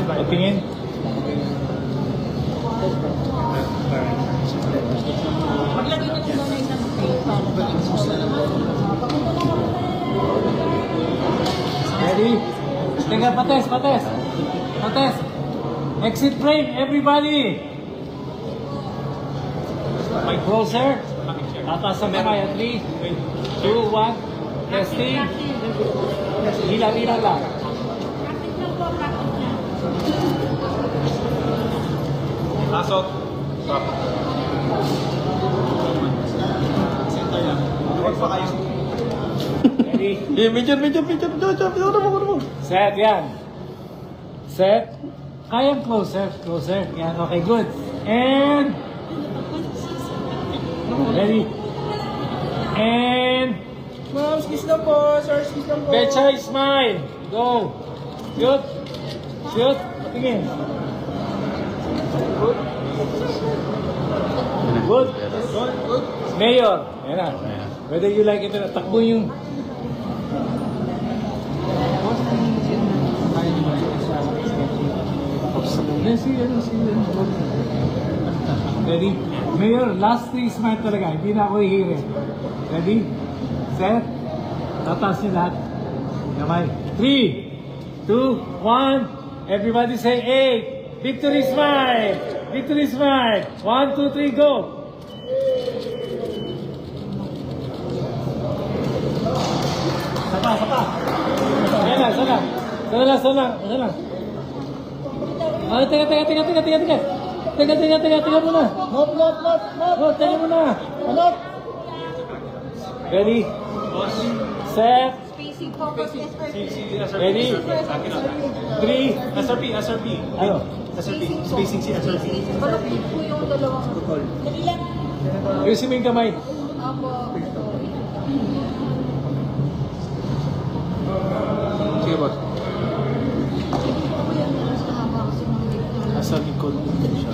Pagtingin. Maglagay na lang na isang Ready? Teka, pates. Exit frame, everybody! Mic closer. Tataas ang kamay. 3, 2, 1. Testing. Hila lang. Pasok. Stop. Center lang. Huwag pa kayo. Ready? Medyo. Set, yan. Set. Kayang closer. Yan, okay, good. And... Ready? And... Ma'am, skis lang po. Sir, skis lang po. Becha, smile. Go. Shoot. Tingin. Good. Mayor. Yan na. Whether you like it or not, takbo yung... Ready? Mayor, last 3 smile talaga. Hindi na ako hihiri. Ready? Set. Tataas niyo lahat. Kamay. 3, 2, 1. Everybody say 8. Victory smile. 1, 2, 3, go. Sapa. Sana. Oh, teka muna. Oh, teka muna. Ready? Set. spacing, focus, Ready? 3. SRP. Ano? SRP. Spacing si SRP. Malapit po yung dalawang. Dali lang. Ayusin mo yung kamay. Apo. Sige, boss. Nasa likod siya.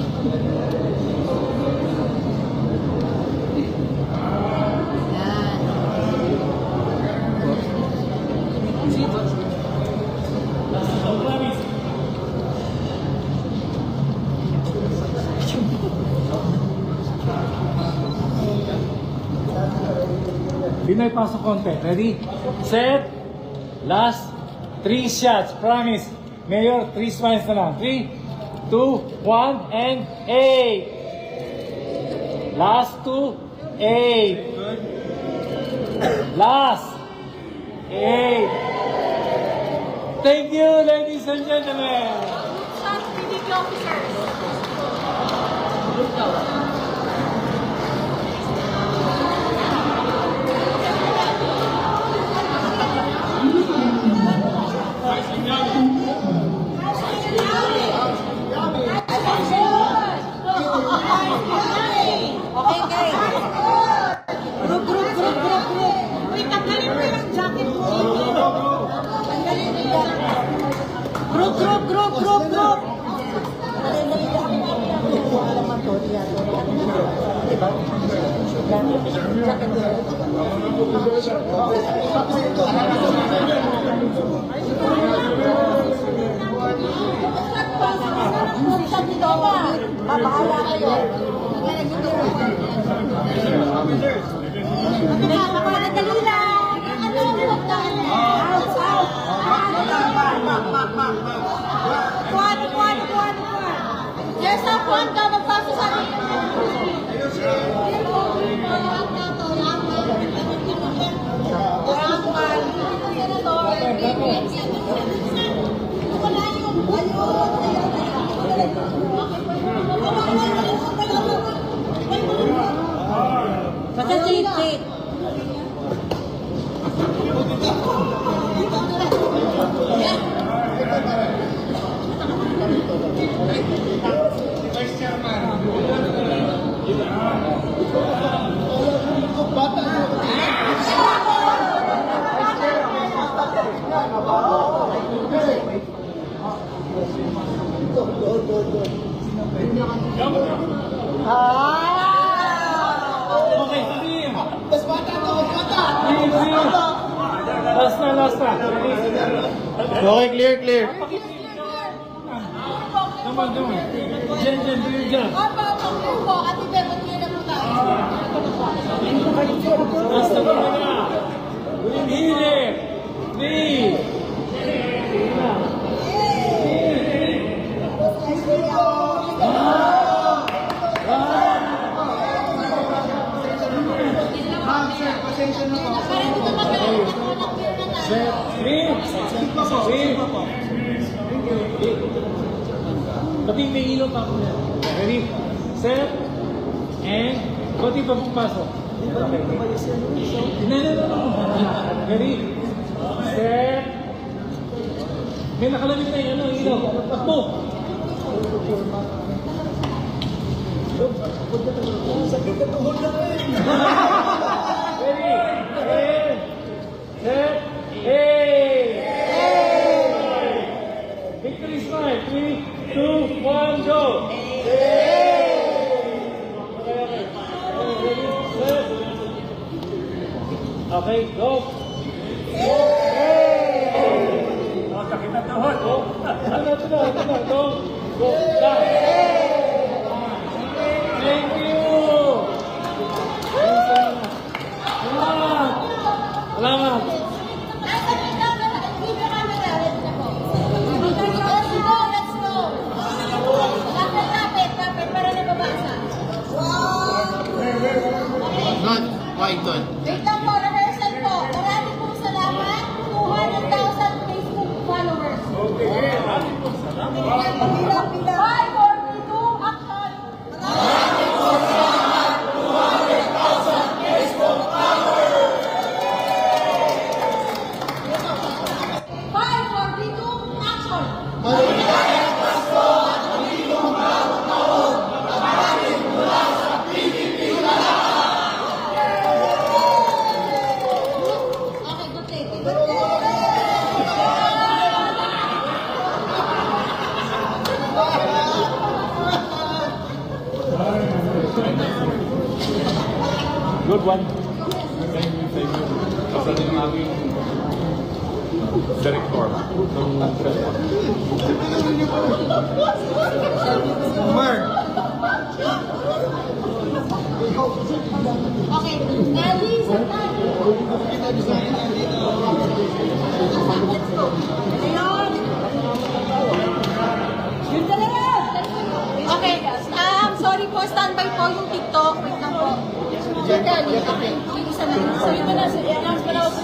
Binoy, pasok konti. Ready? Set. Last 3 shots. Promise. Mayor, 3 smiles na lang. 3, 2, 1, and 8. Last 2, 8. Last 8. Thank you, ladies and gentlemen. Shot, PDP officers. Okay, guys. Group. Wait, tanggalin mo yung jacket mo. Tanggalin mo yung Group. Babahala kayo. Madali lang. Kuhan. Yes, kuhan ka. Magpaso sa akin. Basta sit. Okay, sabihin. Last na. Okay, clear. Come on, come on. Jen, dyan. Opo. Ate Bebot niya na po tayo. Basta mo na. Uling hili. 3. Para dito magaling. Set. 3. Pati may ilaw pa ako yan. Ready? Set. And pati pa pupasok. No. Ready? Set. May nakalamit na yung ilaw. Takbo. Sakit na tuhod na Ready? Set. Victory smile. 3, 2, 1, go. Okay, go. Oh, sakit na tuhod. Go. Go. Go. Thank you. Salamat. Let's go. Lapit. Para nababasa. Not white doon. Wait lang po, rehearsal po. Maraming pong salamat. 200,000 Facebook followers. Okay, maraming po salamat. Bilang. 5, 4, 3, 2, action! Five, four, three, two, action! Okay, good day. Good day. Good one. Thank you. Kasanin ng aming director. Mark! Okay, Ellie, Sultan. Let's go. Ayun. Yun talaga. Okay, sorry po, standby po yung TikTok. Wait lang po. Okay, yung isa na. Sabi mo na, i-announce mo na ako.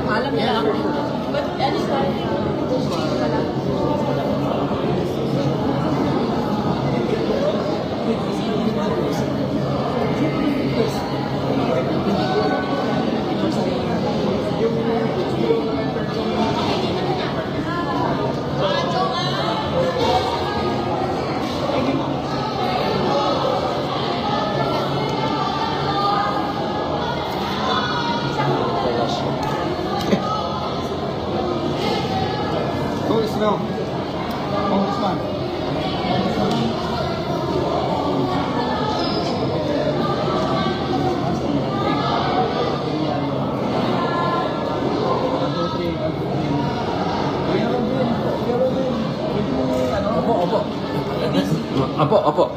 Alam niya ako. But, ano sorry. Go slow. Congressman. Opo.